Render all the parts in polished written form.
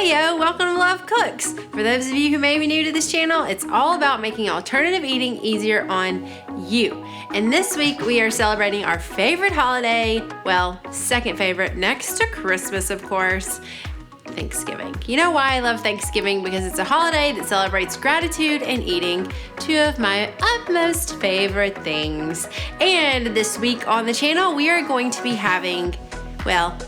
Heyo, welcome to Love Cooks. For those of you who may be new to this channel, it's all about making alternative eating easier on you. And this week we are celebrating our favorite holiday, well, second favorite, next to Christmas, of course, Thanksgiving. You know why I love Thanksgiving? Because it's a holiday that celebrates gratitude and eating, two of my utmost favorite things. And this week on the channel, we are going to be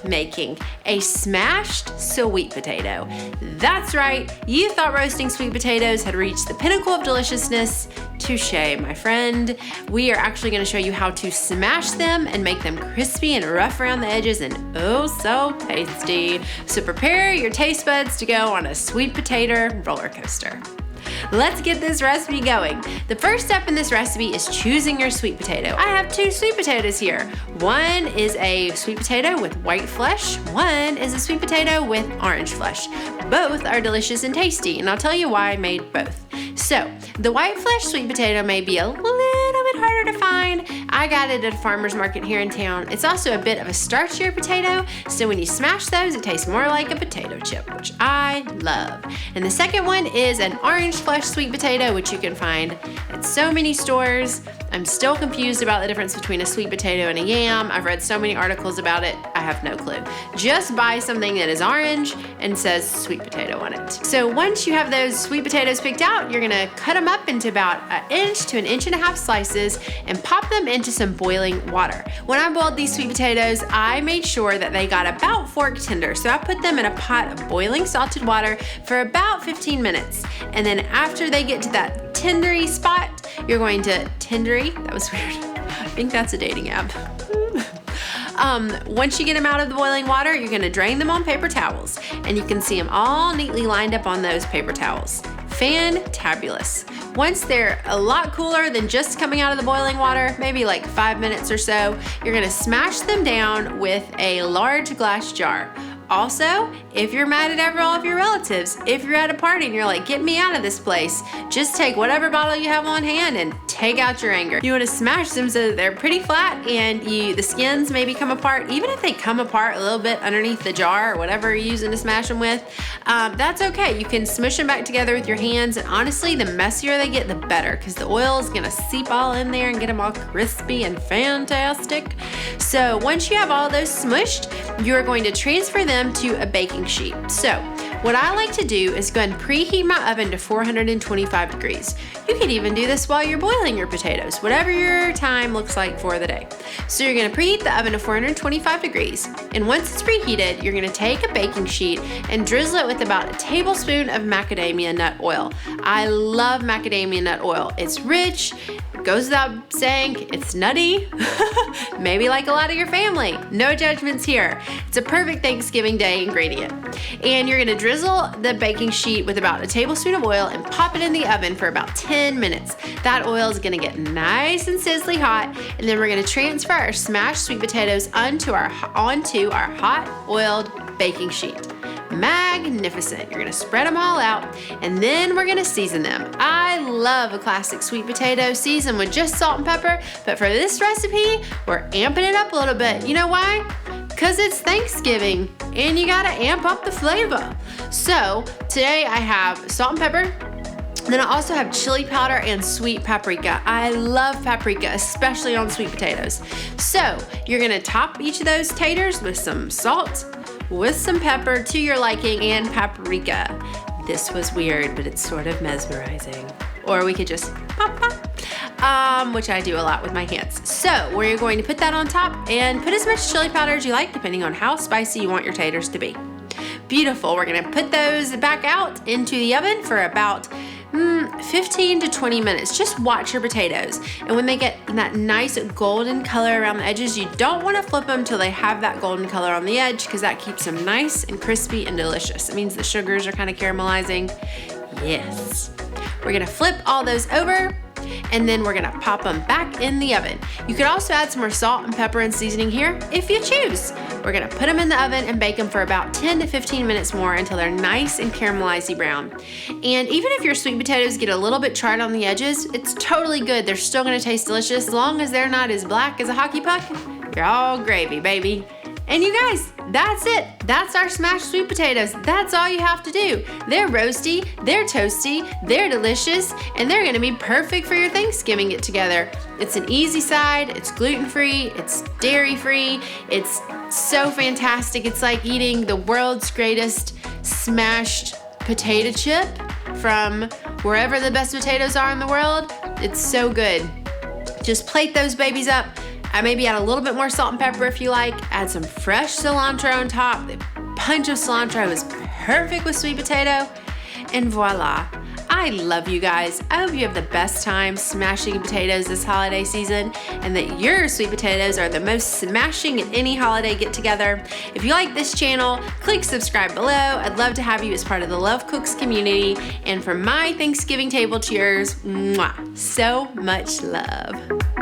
making a smashed sweet potato. That's right, you thought roasting sweet potatoes had reached the pinnacle of deliciousness. Touché, my friend. We are actually going to show you how to smash them and make them crispy and rough around the edges and oh so tasty. So prepare your taste buds to go on a sweet potato roller coaster. Let's get this recipe going. The first step in this recipe is choosing your sweet potato. I have two sweet potatoes here. One is a sweet potato with white flesh. One is a sweet potato with orange flesh. Both are delicious and tasty, and I'll tell you why I made both. So, the white flesh sweet potato may be a little bit harder to find. I got it at a farmer's market here in town. It's also a bit of a starchier potato, so when you smash those, it tastes more like a potato chip, which I love. And the second one is an orange flesh sweet potato, which you can find at so many stores. I'm still confused about the difference between a sweet potato and a yam. I've read so many articles about it, I have no clue. Just buy something that is orange and says sweet potato on it. So once you have those sweet potatoes picked out, you're gonna cut them up into about 1 inch to 1.5 inch slices and pop them into some boiling water. When I boiled these sweet potatoes, I made sure that they got about fork tender. So I put them in a pot of boiling salted water for about 15 minutes. And then after they get to that tendery spot, you're going to, that was weird. I think that's a dating app. Once you get them out of the boiling water, you're gonna drain them on paper towels, and you can see them all neatly lined up on those paper towels. Fantabulous. Once they're a lot cooler than just coming out of the boiling water, maybe like 5 minutes or so, you're gonna smash them down with a large glass jar. Also, if you're mad at all of your relatives, if you're at a party and you're like, get me out of this place, just take whatever bottle you have on hand and take out your anger. You want to smash them so that they're pretty flat and the skins maybe come apart. Even if they come apart a little bit underneath the jar or whatever you're using to smash them with, that's okay. You can smush them back together with your hands, and honestly, the messier they get, the better, because the oil is gonna seep all in there and get them all crispy and fantastic. So once you have all those smushed, you're going to transfer them to a baking sheet. So what I like to do is go ahead and preheat my oven to 425 degrees. You can even do this while you're boiling your potatoes, whatever your time looks like for the day. So you're gonna preheat the oven to 425 degrees, and once it's preheated, you're gonna take a baking sheet and drizzle it with about a tablespoon of macadamia nut oil. I love macadamia nut oil. It's rich, it goes without saying, it's nutty, maybe like a lot of your family. No judgments here. It's a perfect Thanksgiving Day ingredient. And you're gonna drizzle the baking sheet with about a tablespoon of oil and pop it in the oven for about 10 minutes. That oil is gonna get nice and sizzly hot, and then we're gonna transfer our smashed sweet potatoes onto our hot oiled baking sheet. Magnificent. You're gonna spread them all out, and then we're gonna season them. I love a classic sweet potato seasoned with just salt and pepper, but for this recipe, we're amping it up a little bit. You know why? Because it's Thanksgiving and you gotta amp up the flavor. So today I have salt and pepper. Then I also have chili powder and sweet paprika. I love paprika, especially on sweet potatoes. So you're gonna top each of those taters with some salt, with some pepper to your liking, and paprika. This was weird, but it's sort of mesmerizing. Or we could just pop, pop. Which I do a lot with my hands. So we're going to put that on top and put as much chili powder as you like, depending on how spicy you want your taters to be. Beautiful. We're gonna put those back out into the oven for about 15 to 20 minutes. Just watch your potatoes. And when they get that nice golden color around the edges, you don't want to flip them till they have that golden color on the edge, because that keeps them nice and crispy and delicious. It means the sugars are kind of caramelizing. Yes. We're gonna flip all those over, and then we're gonna pop them back in the oven. You could also add some more salt and pepper and seasoning here if you choose. We're gonna put them in the oven and bake them for about 10 to 15 minutes more until they're nice and caramelized brown. And even if your sweet potatoes get a little bit charred on the edges, it's totally good. They're still gonna taste delicious as long as they're not as black as a hockey puck. You're all gravy, baby. And you guys, that's it. That's our smashed sweet potatoes. That's all you have to do. They're roasty, they're toasty, they're delicious, and they're gonna be perfect for your Thanksgiving get together. It's an easy side, it's gluten-free, it's dairy-free, it's so fantastic. It's like eating the world's greatest smashed potato chip from wherever the best potatoes are in the world. It's so good. Just plate those babies up. Maybe add a little bit more salt and pepper if you like. Add some fresh cilantro on top. The punch of cilantro is perfect with sweet potato. And voila. I love you guys. I hope you have the best time smashing potatoes this holiday season and that your sweet potatoes are the most smashing at any holiday get together. If you like this channel, click subscribe below. I'd love to have you as part of the Love Cooks community. And from my Thanksgiving table to yours, mwah, so much love.